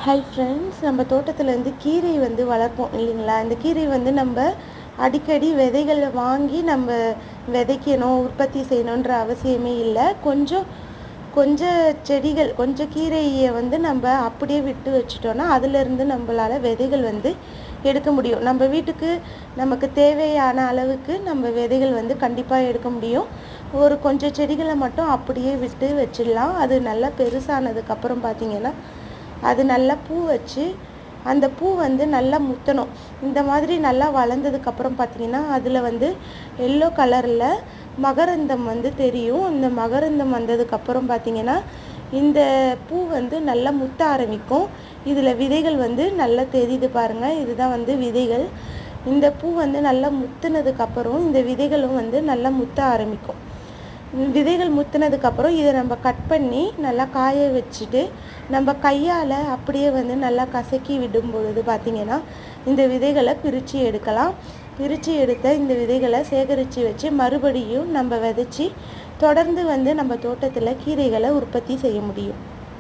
Hi friends, நம்ம தோட்டத்தில் கீரை வளர்ப்போம் இல்லைங்களா? இந்த கீரை நம்ம அடிக்கடி விதைகளை வாங்கி நம்ம விதைக்கணும், உற்பத்தி செய்யணுன்ற அவசியமே இல்லை. கொஞ்சம் கொஞ்சம் செடிகள், கொஞ்சம் கீரையை நம்ம அப்படியே விட்டு வச்சிட்டோன்னா அதிலிருந்து நம்மளால் விதைகள் எடுக்க முடியும். நம்ம வீட்டுக்கு நமக்கு தேவையான அளவுக்கு நம்ம விதைகள் கண்டிப்பாக எடுக்க முடியும். ஒரு கொஞ்சம் செடிகளை மட்டும் அப்படியே விட்டு வச்சிடலாம். அது நல்லா பெருசானதுக்கப்புறம் பார்த்திங்கன்னா அது நல்லா பூ வச்சு அந்த பூ நல்லா முத்தணும். இந்த மாதிரி நல்லா வளர்ந்ததுக்கப்புறம் பார்த்திங்கன்னா அதில் எல்லோ கலரில் மகரந்தம் தெரியும். இந்த மகரந்தம் வந்ததுக்கப்புறம் பார்த்திங்கன்னா இந்த பூ நல்லா முத்த ஆரம்பிக்கும். இதில் விதைகள் நல்லா தெரியுது பாருங்கள். இதுதான் விதைகள். இந்த பூ நல்லா முத்துனதுக்கப்புறம் இந்த விதைகளும் நல்லா முத்த ஆரம்பிக்கும். விதைகள் முத்துனதுக்கப்புறம் இதை நம்ம கட் பண்ணி நல்லா காய வச்சுட்டு நம்ம கையால் அப்படியே நல்லா கசக்கி விடும் பொழுது பார்த்திங்கன்னா இந்த விதைகளை பிரித்து எடுக்கலாம். பிரித்து எடுத்த இந்த விதைகளை சேகரித்து வச்சு மறுபடியும் நம்ம விதைச்சி தொடர்ந்து நம்ம தோட்டத்தில் கீரைகளை உற்பத்தி செய்ய முடியும்.